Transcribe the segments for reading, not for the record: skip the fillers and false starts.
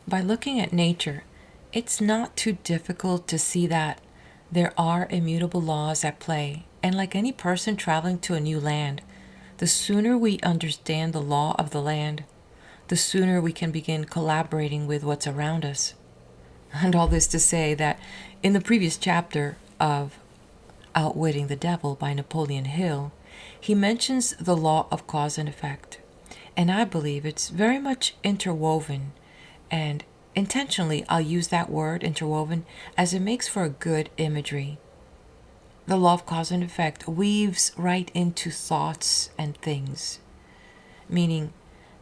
By looking at nature, it's not too difficult to see that there are immutable laws at play, and like any person traveling to a new land, the sooner we understand the law of the land, the sooner we can begin collaborating with what's around us. And all this to say that in the previous chapter of Outwitting the Devil by Napoleon Hill, he mentions the law of cause and effect. And I believe it's very much interwoven, and intentionally I'll use that word interwoven as it makes for a good imagery. The law of cause and effect weaves right into thoughts and things, meaning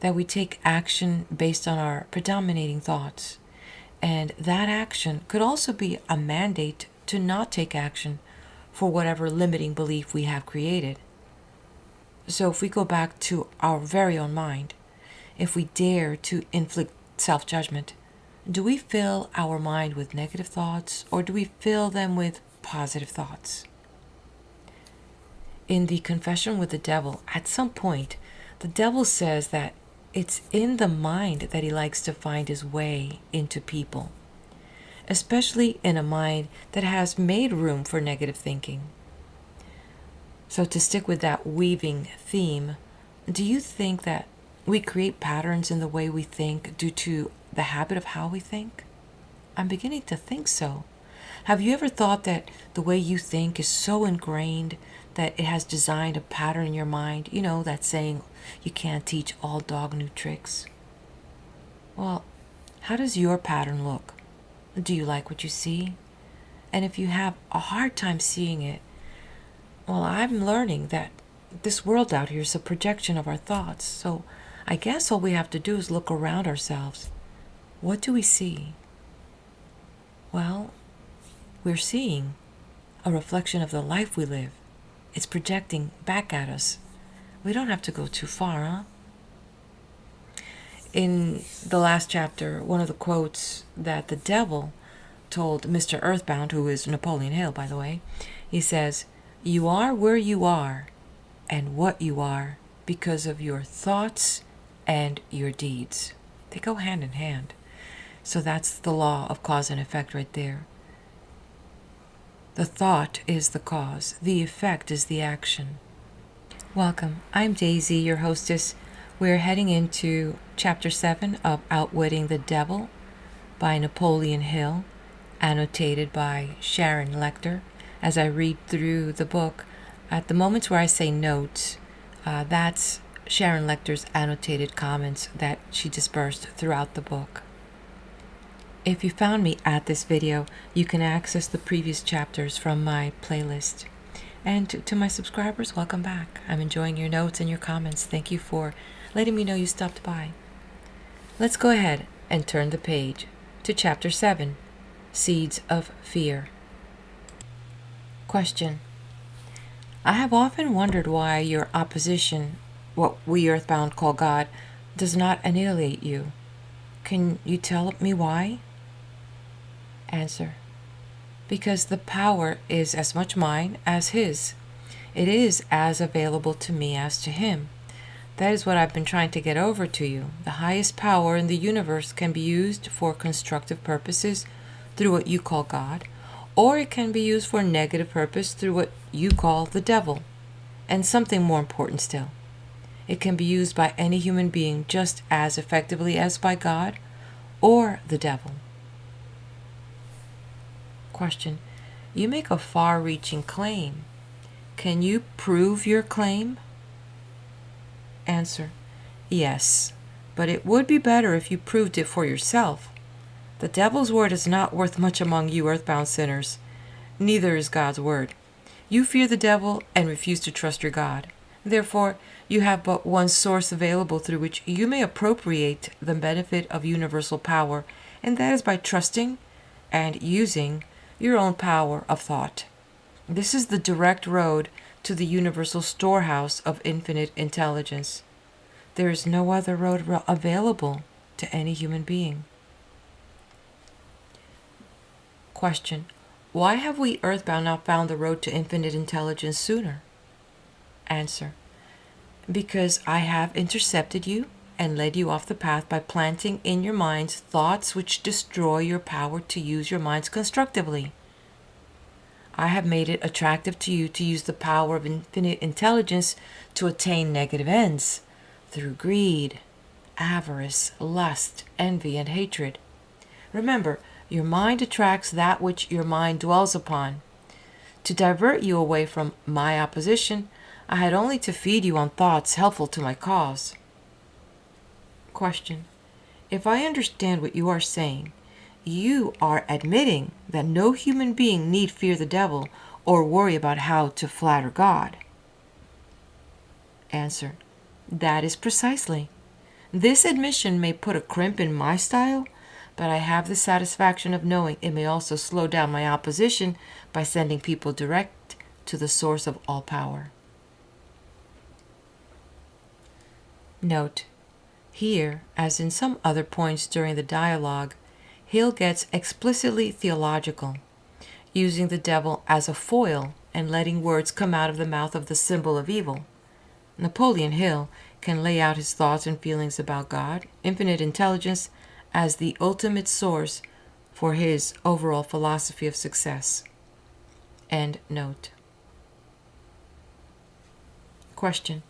that we take action based on our predominating thoughts. And that action could also be a mandate to not take action for whatever limiting belief we have created. So if we go back to our very own mind, if we dare to inflict self-judgment, do we fill our mind with negative thoughts or do we fill them with positive thoughts? In the Confession with the Devil, at some point, the devil says that it's in the mind that he likes to find his way into people, especially in a mind that has made room for negative thinking. So to stick with that weaving theme, do you think that we create patterns in the way we think due to the habit of how we think? I'm beginning to think so. Have you ever thought that the way you think is so ingrained that it has designed a pattern in your mind? You know, that saying, you can't teach all dog new tricks. Well, how does your pattern look? Do you like what you see? And if you have a hard time seeing it, well, I'm learning that this world out here is a projection of our thoughts. So I guess all we have to do is look around ourselves. What do we see? Well, we're seeing a reflection of the life we live. It's projecting back at us. We don't have to go too far, huh? In the last chapter, one of the quotes that the devil told Mr. Earthbound, who is Napoleon Hill, by the way, he says, "You are where you are and what you are because of your thoughts and your deeds." They go hand in hand. So that's the law of cause and effect right there. The thought is the cause. The effect is the action. Welcome. I'm Daisy, your hostess. We're heading into Chapter 7 of Outwitting the Devil by Napoleon Hill, annotated by Sharon Lechter. As I read through the book, at the moments where I say notes, that's Sharon Lechter's annotated comments that she dispersed throughout the book. If you found me at this video, you can access the previous chapters from my playlist. And to my subscribers, welcome back. I'm enjoying your notes and your comments. Thank you for letting me know you stopped by. Let's go ahead and turn the page to Chapter 7, Seeds of Fear. Question. I have often wondered why your opposition, what we earthbound call God, does not annihilate you. Can you tell me why? Answer. Because the power is as much mine as his. It is as available to me as to him. That is what I've been trying to get over to you. The highest power in the universe can be used for constructive purposes through what you call God, or it can be used for negative purpose through what you call the devil. And something more important still. It can be used by any human being just as effectively as by God or the devil. Question. You make a far-reaching claim. Can you prove your claim? Answer. Yes, but it would be better if you proved it for yourself. The devil's word is not worth much among you earthbound sinners. Neither is God's word. You fear the devil and refuse to trust your God. Therefore, you have but one source available through which you may appropriate the benefit of universal power, and that is by trusting and using your own power of thought. This is the direct road to the universal storehouse of infinite intelligence. There is no other road available to any human being. Question. Why have we earthbound not found the road to infinite intelligence sooner? Answer. Because I have intercepted you and led you off the path by planting in your minds thoughts which destroy your power to use your minds constructively. I have made it attractive to you to use the power of infinite intelligence to attain negative ends through greed, avarice, lust, envy, and hatred. Remember, your mind attracts that which your mind dwells upon. To divert you away from my opposition, I had only to feed you on thoughts helpful to my cause. Question. If I understand what you are saying, you are admitting that no human being need fear the devil or worry about how to flatter God. Answer. That is precisely. This admission may put a crimp in my style, but I have the satisfaction of knowing it may also slow down my opposition by sending people direct to the source of all power. Note. Here, as in some other points during the dialogue, Hill gets explicitly theological, using the devil as a foil and letting words come out of the mouth of the symbol of evil. Napoleon Hill can lay out his thoughts and feelings about God, infinite intelligence, as the ultimate source for his overall philosophy of success. End note. Question.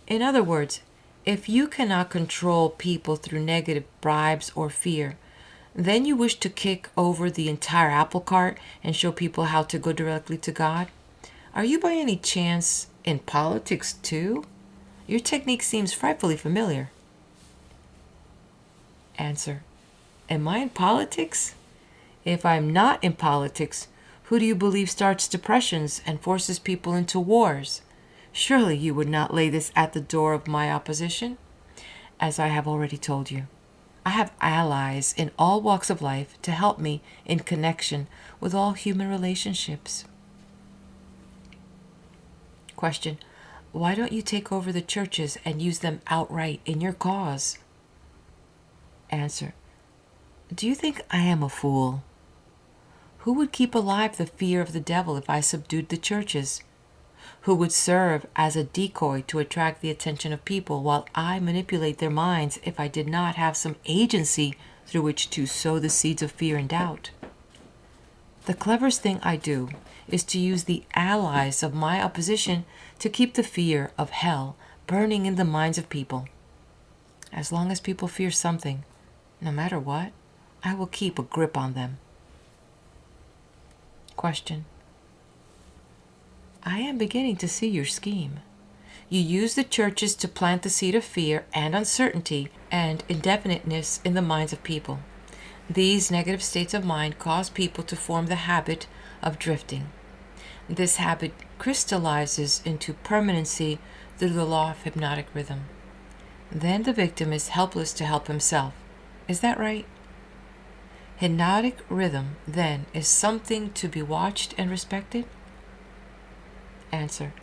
In other words, if you cannot control people through negative bribes or fear, then you wish to kick over the entire apple cart and show people how to go directly to God? Are you by any chance in politics too? Your technique seems frightfully familiar. Answer. Am I in politics? If I'm not in politics, who do you believe starts depressions and forces people into wars? Surely you would not lay this at the door of my opposition? As I have already told you, I have allies in all walks of life to help me in connection with all human relationships. Question. Why don't you take over the churches and use them outright in your cause? Answer. Do you think I am a fool? Who would keep alive the fear of the devil if I subdued the churches? Who would serve as a decoy to attract the attention of people while I manipulate their minds if I did not have some agency through which to sow the seeds of fear and doubt? The cleverest thing I do is to use the allies of my opposition to keep the fear of hell burning in the minds of people. As long as people fear something, no matter what, I will keep a grip on them. Question. I am beginning to see your scheme. You use the churches to plant the seed of fear and uncertainty and indefiniteness in the minds of people. These negative states of mind cause people to form the habit of drifting. This habit crystallizes into permanency through the law of hypnotic rhythm. Then the victim is helpless to help himself. Is that right? Hypnotic rhythm, then, is something to be watched and respected? Answer.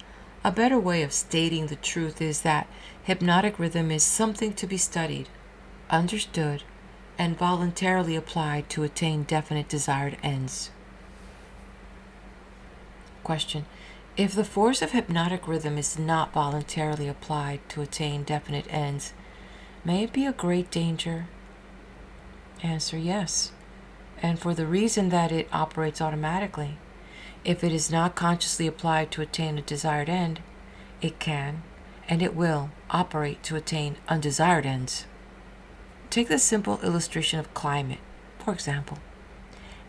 A better way of stating the truth is that hypnotic rhythm is something to be studied, understood, and voluntarily applied to attain definite desired ends. Question. If the force of hypnotic rhythm is not voluntarily applied to attain definite ends, may it be a great danger? Answer. Yes, and for the reason that it operates automatically. If it is not consciously applied to attain a desired end, it can, and it will, operate to attain undesired ends. Take the simple illustration of climate, for example.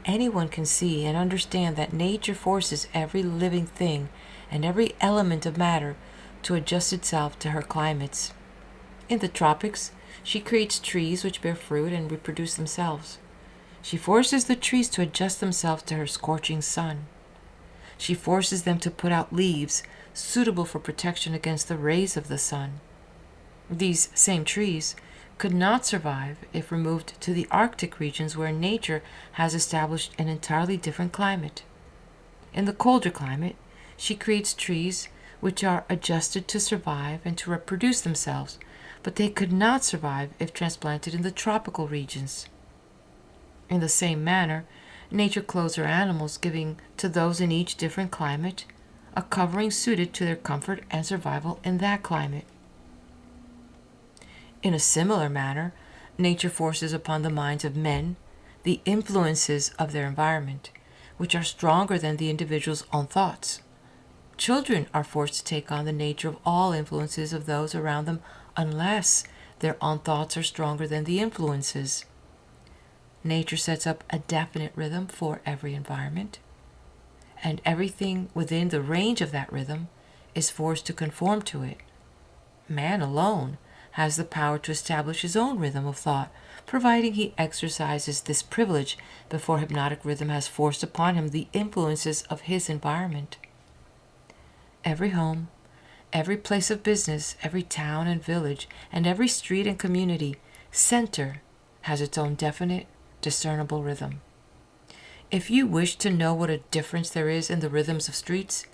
Anyone can see and understand that nature forces every living thing and every element of matter to adjust itself to her climates. In the tropics, she creates trees which bear fruit and reproduce themselves. She forces the trees to adjust themselves to her scorching sun. She forces them to put out leaves suitable for protection against the rays of the sun. These same trees could not survive if removed to the Arctic regions where nature has established an entirely different climate. In the colder climate, she creates trees which are adjusted to survive and to reproduce themselves, but they could not survive if transplanted in the tropical regions. In the same manner, nature clothes her animals, giving to those in each different climate a covering suited to their comfort and survival in that climate. In a similar manner, nature forces upon the minds of men the influences of their environment, which are stronger than the individual's own thoughts. Children are forced to take on the nature of all influences of those around them unless their own thoughts are stronger than the influences. Nature sets up a definite rhythm for every environment, and everything within the range of that rhythm is forced to conform to it. Man alone has the power to establish his own rhythm of thought, providing he exercises this privilege before hypnotic rhythm has forced upon him the influences of his environment. Every home, every place of business, every town and village, and every street and community center has its own definite, discernible rhythm. If you wish to know what a difference there is in the rhythms of streets,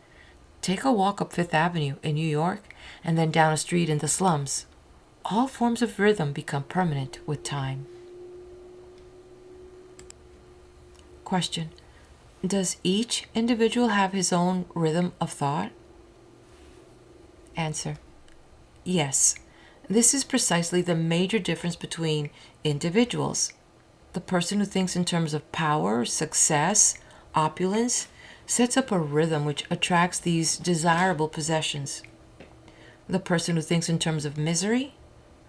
take a walk up Fifth Avenue in New York and then down a street in the slums. All forms of rhythm become permanent with time. Question: does each individual have his own rhythm of thought? Answer: yes. This is precisely the major difference between individuals. The person who thinks in terms of power, success, opulence, sets up a rhythm which attracts these desirable possessions. The person who thinks in terms of misery,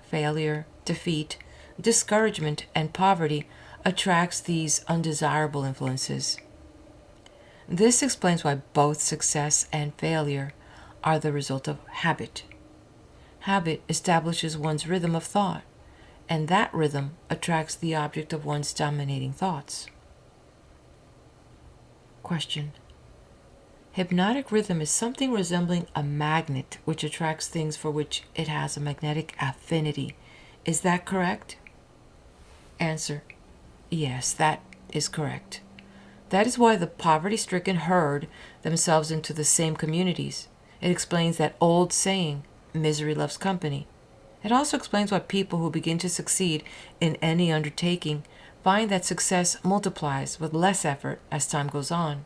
failure, defeat, discouragement, and poverty attracts these undesirable influences. This explains why both success and failure are the result of habit. Habit establishes one's rhythm of thought, and that rhythm attracts the object of one's dominating thoughts. Question: hypnotic rhythm is something resembling a magnet which attracts things for which it has a magnetic affinity. Is that correct? Answer: yes, that is correct. That is why the poverty-stricken herd themselves into the same communities. It explains that old saying, misery loves company. It also explains why people who begin to succeed in any undertaking find that success multiplies with less effort as time goes on.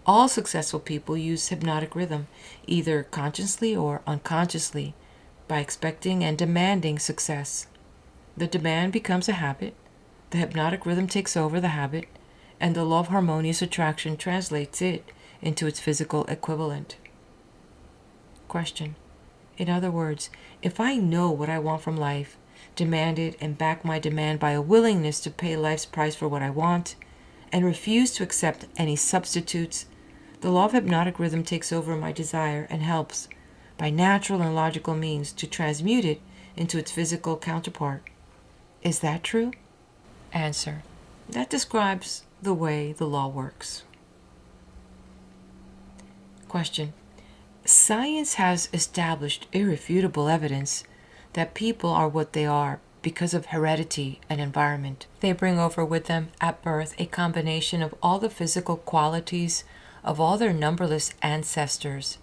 All successful people use hypnotic rhythm, either consciously or unconsciously, by expecting and demanding success. The demand becomes a habit, the hypnotic rhythm takes over the habit, and the law of harmonious attraction translates it into its physical equivalent. Question: in other words, if I know what I want from life, demand it, and back my demand by a willingness to pay life's price for what I want, and refuse to accept any substitutes, the law of hypnotic rhythm takes over my desire and helps, by natural and logical means, to transmute it into its physical counterpart. Is that true? Answer: that describes the way the law works. Question: science has established irrefutable evidence that people are what they are because of heredity and environment. They bring over with them at birth a combination of all the physical qualities of all their numberless ancestors.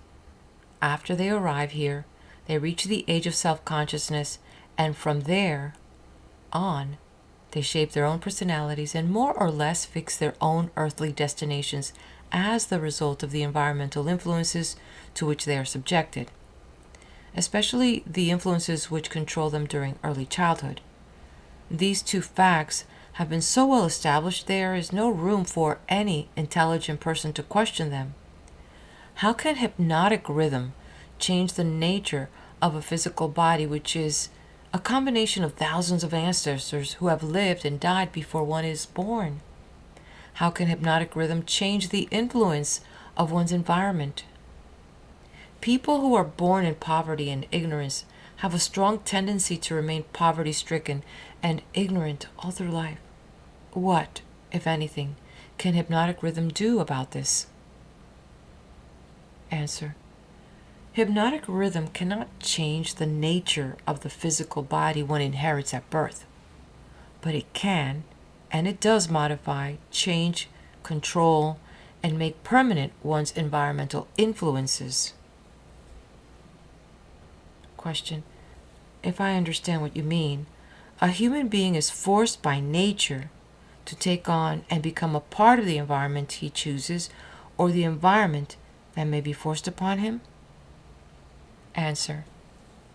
After they arrive here, they reach the age of self-consciousness, and from there on, they shape their own personalities and more or less fix their own earthly destinations as the result of the environmental influences to which they are subjected, especially the influences which control them during early childhood. These two facts have been so well established there is no room for any intelligent person to question them. How can hypnotic rhythm change the nature of a physical body which is a combination of thousands of ancestors who have lived and died before one is born? How can hypnotic rhythm change the influence of one's environment? People who are born in poverty and ignorance have a strong tendency to remain poverty-stricken and ignorant all their life. What, if anything, can hypnotic rhythm do about this? Answer: hypnotic rhythm cannot change the nature of the physical body one inherits at birth, but it can, and it does modify, change, control, and make permanent one's environmental influences. Question: if I understand what you mean, a human being is forced by nature to take on and become a part of the environment he chooses, or the environment that may be forced upon him? Answer: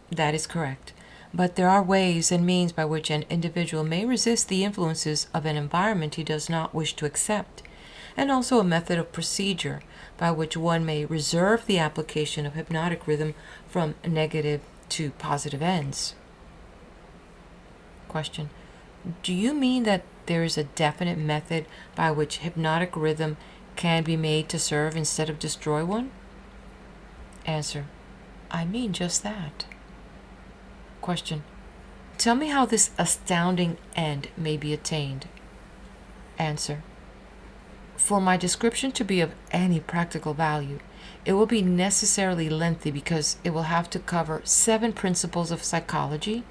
that is correct. But there are ways and means by which an individual may resist the influences of an environment he does not wish to accept, and also a method of procedure by which one may reserve the application of hypnotic rhythm from negative to positive ends. Question: do you mean that there is a definite method by which hypnotic rhythm can be made to serve instead of destroy one? Answer: I mean just that. Question: tell me how this astounding end may be attained. Answer: for my description to be of any practical value, it will be necessarily lengthy because it will have to cover 7 principles of psychology,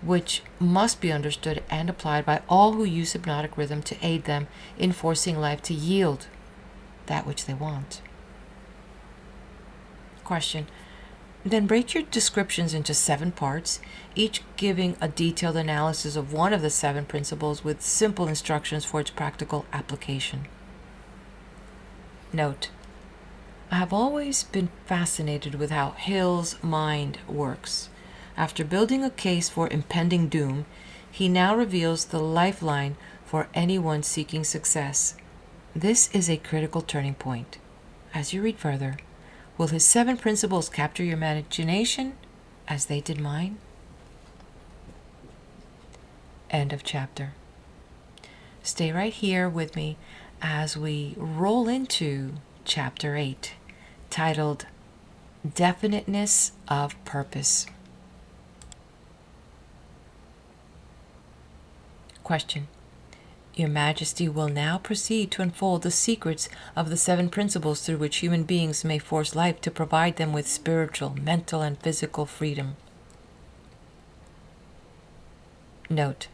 which must be understood and applied by all who use hypnotic rhythm to aid them in forcing life to yield that which they want. Question: then break your descriptions into 7 parts, each giving a detailed analysis of one of the 7 principles with simple instructions for its practical application. Note: I have always been fascinated with how Hill's mind works. After building a case for impending doom, he now reveals the lifeline for anyone seeking success. This is a critical turning point. As you read further, will his 7 principles capture your imagination as they did mine? End of chapter. Stay right here with me as we roll into chapter 8, titled Definiteness of Purpose. Question: Your Majesty will now proceed to unfold the secrets of the 7 principles through which human beings may force life to provide them with spiritual, mental, and physical freedom. Note: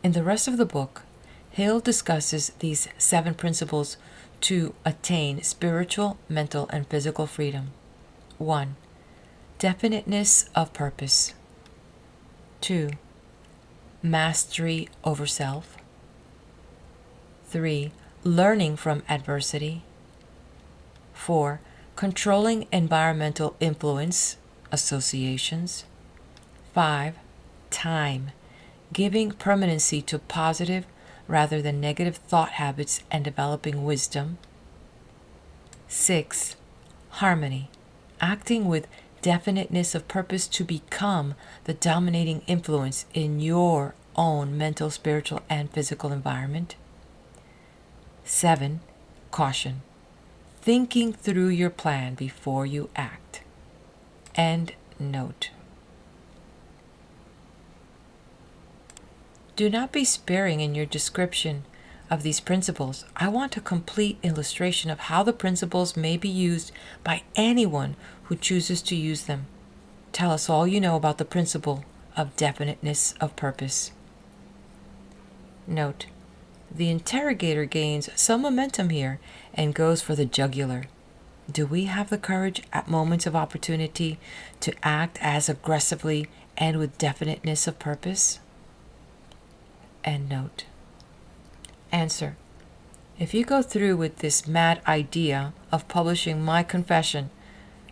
in the rest of the book, Hill discusses these 7 principles to attain spiritual, mental, and physical freedom. 1. Definiteness of purpose. 2. Mastery over self. 3. Learning from adversity. 4. Controlling environmental influence, associations. 5. Time. Giving permanency to positive rather than negative thought habits and developing wisdom. 6. Harmony. Acting with definiteness of purpose to become the dominating influence in your own mental, spiritual, and physical environment. 7. Caution. Thinking through your plan before you act. End note. Do not be sparing in your description of these principles. I want a complete illustration of how the principles may be used by anyone who chooses to use them. Tell us all you know about the principle of definiteness of purpose. Note: the interrogator gains some momentum here and goes for the jugular. Do we have the courage at moments of opportunity to act as aggressively and with definiteness of purpose? End note. Answer: if you go through with this mad idea of publishing my confession,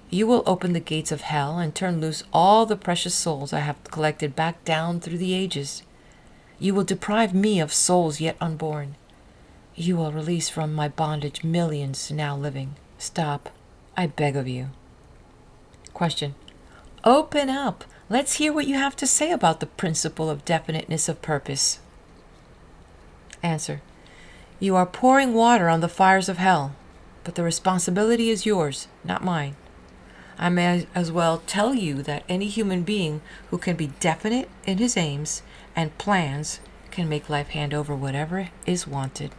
you will open the gates of hell and turn loose all the precious souls I have collected back down through the ages. You will deprive me of souls yet unborn. You will release from my bondage millions now living. Stop, I beg of you. Question: open up. Let's hear what you have to say about the principle of definiteness of purpose. Answer: you are pouring water on the fires of hell, but the responsibility is yours, not mine. I may as well tell you that any human being who can be definite in his aims and plans can make life hand over whatever is wanted.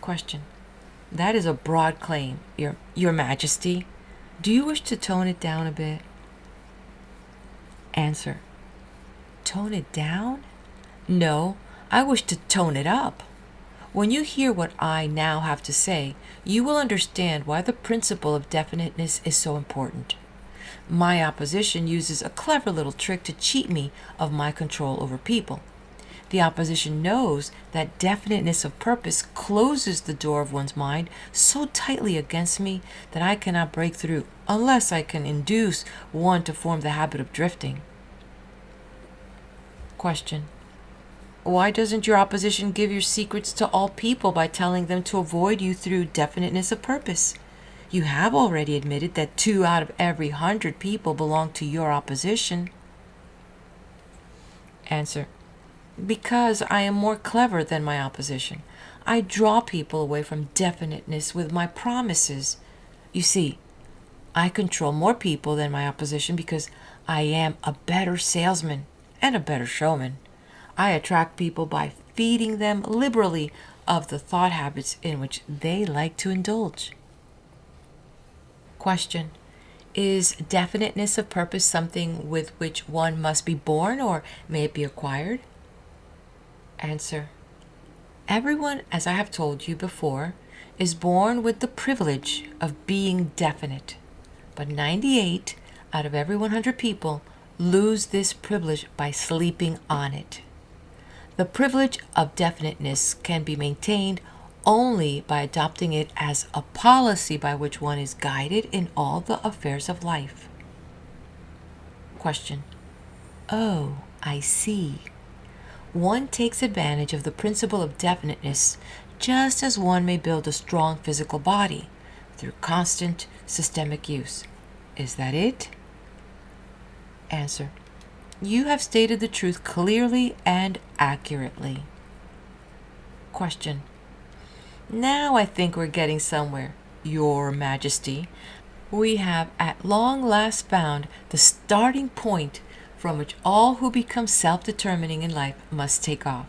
Question: that is a broad claim, Your Majesty. Do you wish to tone it down a bit? Answer: tone it down? No, I wish to tone it up. When you hear what I now have to say, you will understand why the principle of definiteness is so important. My opposition uses a clever little trick to cheat me of my control over people. The opposition knows that definiteness of purpose closes the door of one's mind so tightly against me that I cannot break through unless I can induce one to form the habit of drifting. Question. Why doesn't your opposition give your secrets to all people by telling them to avoid you through definiteness of purpose? You have already admitted that 2 out of every 100 people belong to your opposition. Answer. Because I am more clever than my opposition. I draw people away from definiteness with my promises. You see, I control more people than my opposition because I am a better salesman and a better showman. I attract people by feeding them liberally of the thought habits in which they like to indulge. Question. Is definiteness of purpose something with which one must be born, or may it be acquired? Answer. Everyone, as I have told you before, is born with the privilege of being definite, but 98 out of every 100 people lose this privilege by sleeping on it. The privilege of definiteness can be maintained only by adopting it as a policy by which one is guided in all the affairs of life. Question. Oh, I see. One takes advantage of the principle of definiteness just as one may build a strong physical body through constant systemic use. Is that it? Answer. You have stated the truth clearly and accurately. Question. Now I think we're getting somewhere, Your Majesty. We have at long last found the starting point from which all who become self-determining in life must take off.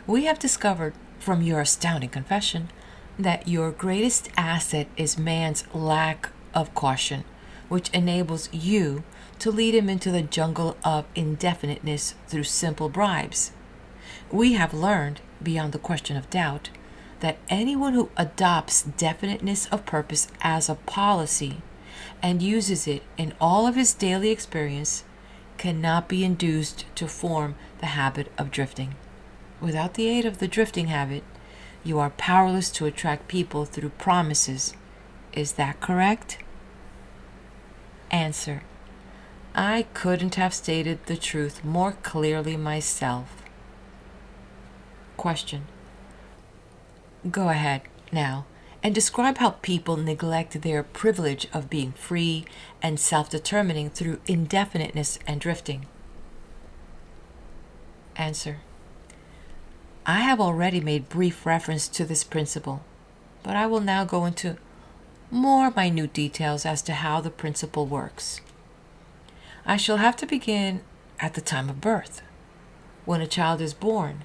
We have discovered from your astounding confession that your greatest asset is man's lack of caution, which enables you to lead him into the jungle of indefiniteness through simple bribes. We have learned, beyond the question of doubt, that anyone who adopts definiteness of purpose as a policy and uses it in all of his daily experience cannot be induced to form the habit of drifting. Without the aid of the drifting habit, you are powerless to attract people through promises. Is that correct? Answer. I couldn't have stated the truth more clearly myself. Question. Go ahead now and describe how people neglect their privilege of being free and self-determining through indefiniteness and drifting. Answer. I have already made brief reference to this principle, but I will now go into more minute details as to how the principle works. I shall have to begin at the time of birth. When a child is born,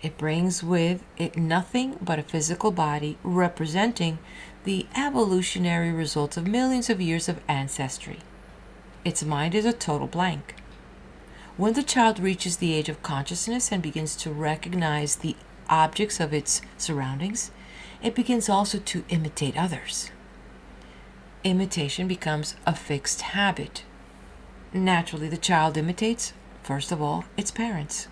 it brings with it nothing but a physical body representing the evolutionary results of millions of years of ancestry. Its mind is a total blank. When the child reaches the age of consciousness and begins to recognize the objects of its surroundings, it begins also to imitate others. Imitation becomes a fixed habit. Naturally, the child imitates, first of all, its parents.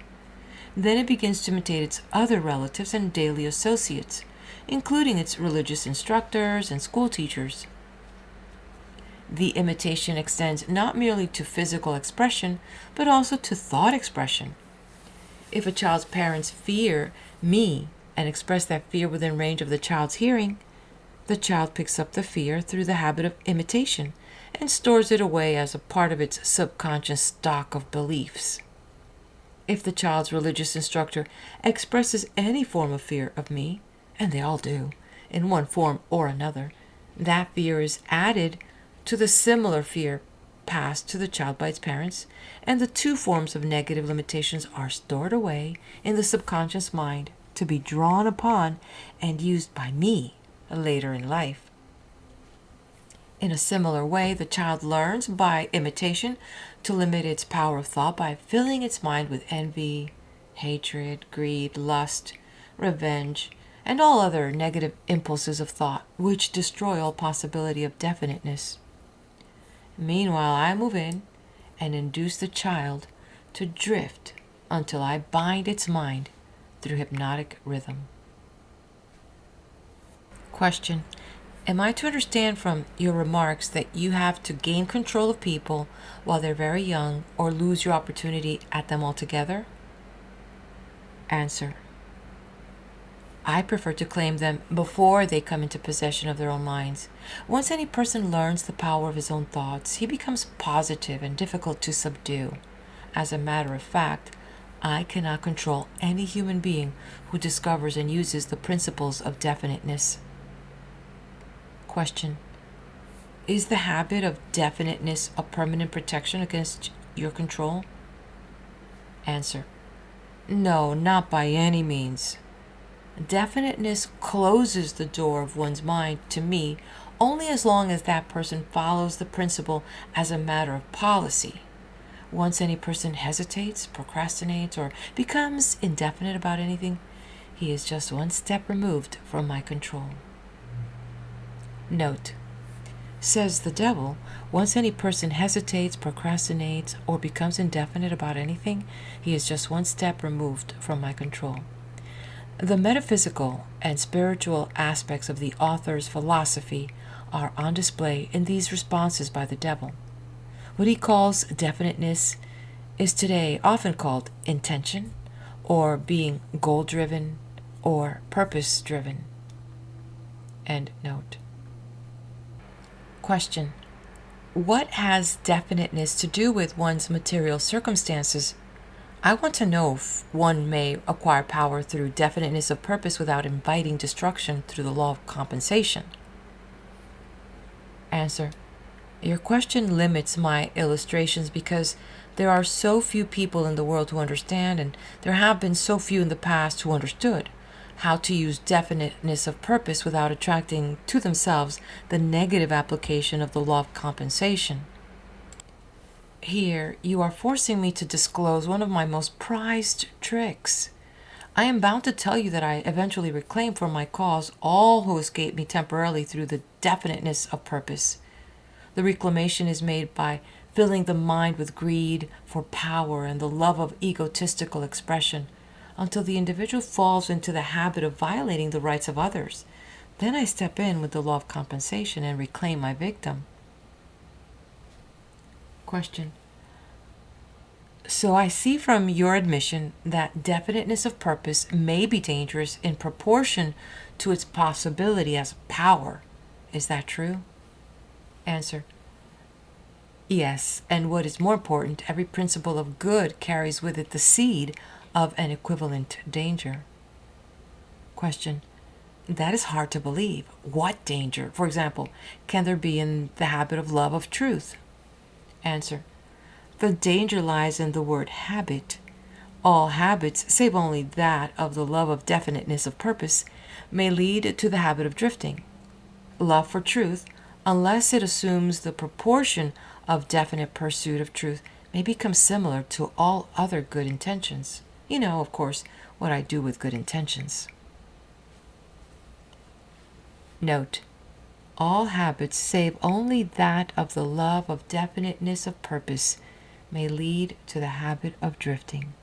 Then it begins to imitate its other relatives and daily associates, including its religious instructors and school teachers. The imitation extends not merely to physical expression, but also to thought expression. If a child's parents fear me and express that fear within range of the child's hearing, the child picks up the fear through the habit of imitation and stores it away as a part of its subconscious stock of beliefs. If the child's religious instructor expresses any form of fear of me, and they all do, in one form or another, that fear is added to the similar fear passed to the child by its parents, and the two forms of negative limitations are stored away in the subconscious mind to be drawn upon and used by me later in life. In a similar way, the child learns by imitation to limit its power of thought by filling its mind with envy, hatred, greed, lust, revenge, and all other negative impulses of thought which destroy all possibility of definiteness. Meanwhile, I move in and induce the child to drift until I bind its mind through hypnotic rhythm. Question. Am I to understand from your remarks that you have to gain control of people while they're very young or lose your opportunity at them altogether? Answer: I prefer to claim them before they come into possession of their own minds. Once any person learns the power of his own thoughts, he becomes positive and difficult to subdue. As a matter of fact, I cannot control any human being who discovers and uses the principles of definiteness. Question: Is the habit of definiteness a permanent protection against your control? Answer: No, not by any means. Definiteness closes the door of one's mind to me only as long as that person follows the principle as a matter of policy. Once any person hesitates, procrastinates, or becomes indefinite about anything, he is just one step removed from my control. Note: Says the devil, once any person hesitates, procrastinates, or becomes indefinite about anything, he is just one step removed from my control. The metaphysical and spiritual aspects of the author's philosophy are on display in these responses by the devil. What he calls definiteness is today often called intention, or being goal-driven, or purpose-driven. End note. Question: What has definiteness to do with one's material circumstances? I want to know if one may acquire power through definiteness of purpose without inviting destruction through the law of compensation. Answer: Your question limits my illustrations because there are so few people in the world who understand, and there have been so few in the past who understood how to use definiteness of purpose without attracting to themselves the negative application of the law of compensation. Here, you are forcing me to disclose one of my most prized tricks. I am bound to tell you that I eventually reclaim for my cause all who escaped me temporarily through the definiteness of purpose. The reclamation is made by filling the mind with greed for power and the love of egotistical expression until the individual falls into the habit of violating the rights of others. Then I step in with the law of compensation and reclaim my victim. Question: So I see from your admission that definiteness of purpose may be dangerous in proportion to its possibility as power. Is that true? Answer: Yes, and what is more important, every principle of good carries with it the seed of an equivalent danger. Question: That is hard to believe. What danger, for example, can there be in the habit of love of truth? Answer: The danger lies in the word habit. All habits, save only that of the love of definiteness of purpose, may lead to the habit of drifting. Love for truth, unless it assumes the proportion of definite pursuit of truth, may become similar to all other good intentions. You know, of course, what I do with good intentions. Note: All habits, save only that of the love of definiteness of purpose, may lead to the habit of drifting.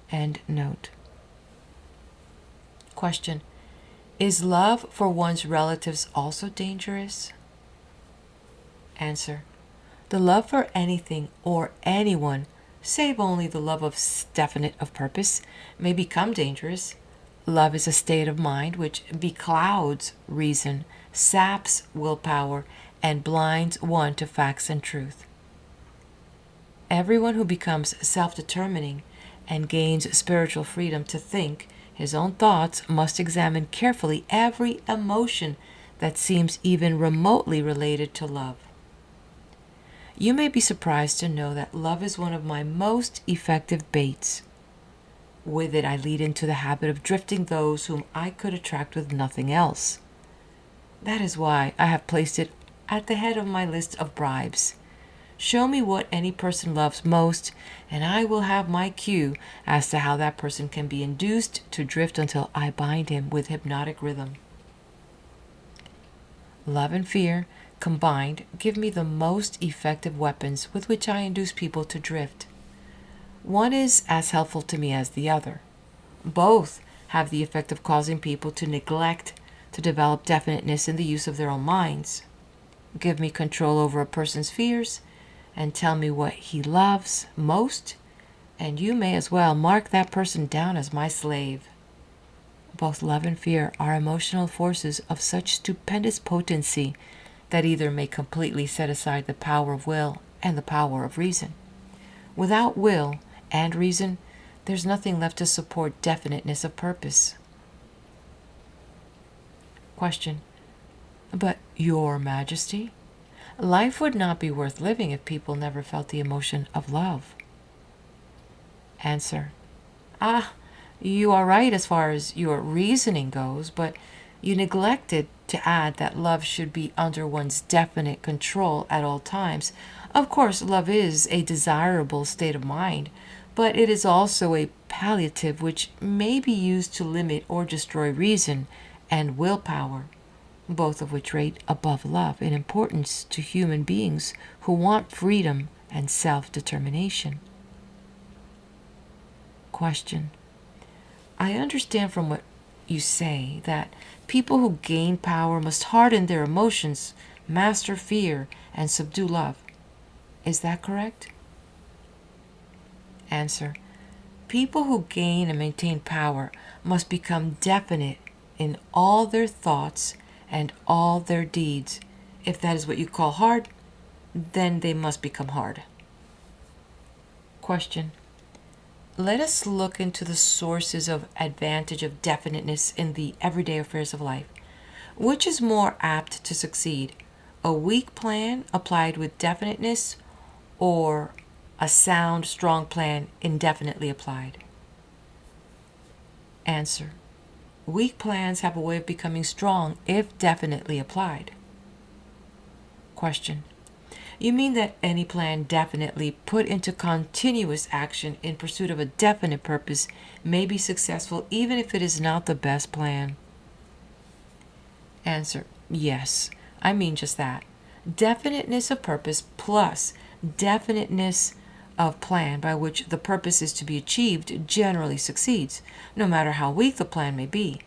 End note. Question: Is love for one's relatives also dangerous? Answer: The love for anything or anyone, save only the love of definite of purpose, may become dangerous. Love is a state of mind which beclouds reason, saps willpower, and blinds one to facts and truth. Everyone who becomes self-determining and gains spiritual freedom to think his own thoughts must examine carefully every emotion that seems even remotely related to love. You may be surprised to know that love is one of my most effective baits. With it, I lead into the habit of drifting those whom I could attract with nothing else. That is why I have placed it at the head of my list of bribes. Show me what any person loves most, and I will have my cue as to how that person can be induced to drift until I bind him with hypnotic rhythm. Love and fear combined give me the most effective weapons with which I induce people to drift. One is as helpful to me as the other. Both have the effect of causing people to neglect to develop definiteness in the use of their own minds. Give me control over a person's fears and tell me what he loves most, and you may as well mark that person down as my slave. Both love and fear are emotional forces of such stupendous potency that either may completely set aside the power of will and the power of reason. Without will and reason, there's nothing left to support definiteness of purpose. Question. But, Your Majesty, life would not be worth living if people never felt the emotion of love. Answer. You are right as far as your reasoning goes, but you neglected to add that love should be under one's definite control at all times. Of course, love is a desirable state of mind, but it is also a palliative which may be used to limit or destroy reason and willpower, both of which rate above love in importance to human beings who want freedom and self-determination. Question. I understand from what you say that people who gain power must harden their emotions, master fear, and subdue love. Is that correct? Answer. People who gain and maintain power must become definite in all their thoughts and all their deeds. If that is what you call hard, then they must become hard. Question. Let us look into the sources of advantage of definiteness in the everyday affairs of life. Which is more apt to succeed? A weak plan applied with definiteness, or a sound, strong plan indefinitely applied? Answer. Weak plans have a way of becoming strong if definitely applied. Question. You mean that any plan definitely put into continuous action in pursuit of a definite purpose may be successful even if it is not the best plan? Answer. Yes, I mean just that. Definiteness of purpose plus definiteness of plan by which the purpose is to be achieved generally succeeds, no matter how weak the plan may be.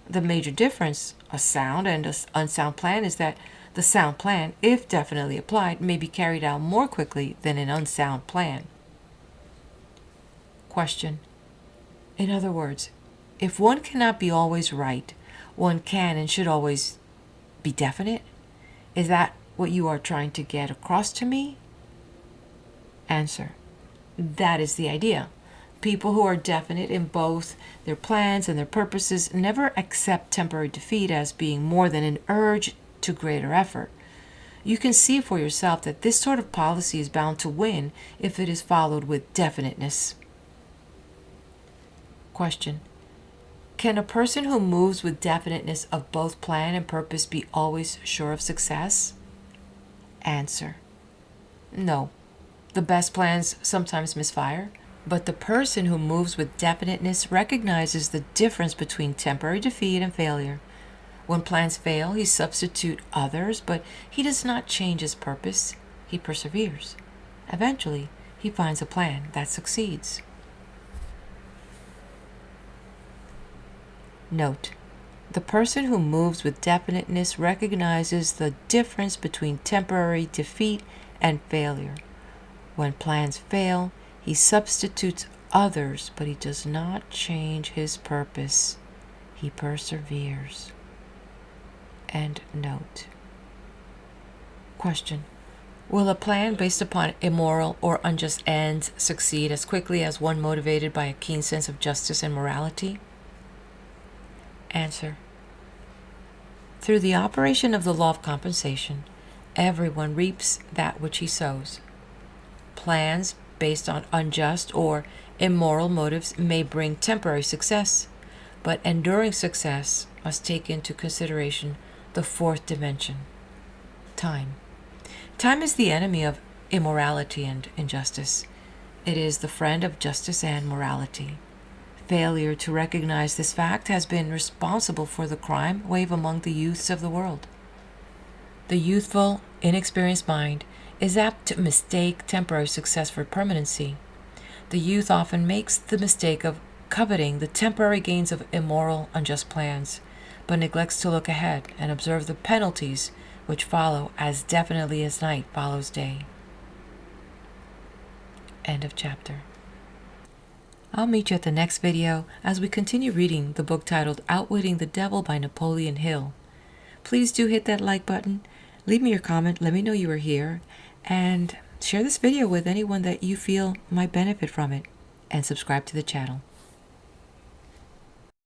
The major difference, a sound and an unsound plan, is that the sound plan, if definitely applied, may be carried out more quickly than an unsound plan. Question. In other words, if one cannot be always right, one can and should always be definite? Is that what you are trying to get across to me? Answer. That is the idea. People who are definite in both their plans and their purposes never accept temporary defeat as being more than an urge to greater effort. You can see for yourself that this sort of policy is bound to win if it is followed with definiteness. Question. Can a person who moves with definiteness of both plan and purpose be always sure of success? Answer. No. The best plans sometimes misfire, but the person who moves with definiteness recognizes the difference between temporary defeat and failure. When plans fail, he substitutes others, but he does not change his purpose. He perseveres. Eventually, he finds a plan that succeeds. Note: the person who moves with definiteness recognizes the difference between temporary defeat and failure. When plans fail, he substitutes others, but he does not change his purpose. He perseveres. End note. Question. Will a plan based upon immoral or unjust ends succeed as quickly as one motivated by a keen sense of justice and morality? Answer. Through the operation of the law of compensation, everyone reaps that which he sows. Plans based on unjust or immoral motives may bring temporary success, but enduring success must take into consideration the fourth dimension, time. Time is the enemy of immorality and injustice. It is the friend of justice and morality. Failure to recognize this fact has been responsible for the crime wave among the youths of the world. The youthful, inexperienced mind is apt to mistake temporary success for permanency. The youth often makes the mistake of coveting the temporary gains of immoral, unjust plans, but neglects to look ahead and observe the penalties which follow as definitely as night follows day. End of chapter. I'll meet you at the next video as we continue reading the book titled Outwitting the Devil by Napoleon Hill. Please do hit that like button, leave me your comment, let me know you are here, and share this video with anyone that you feel might benefit from it, and subscribe to the channel.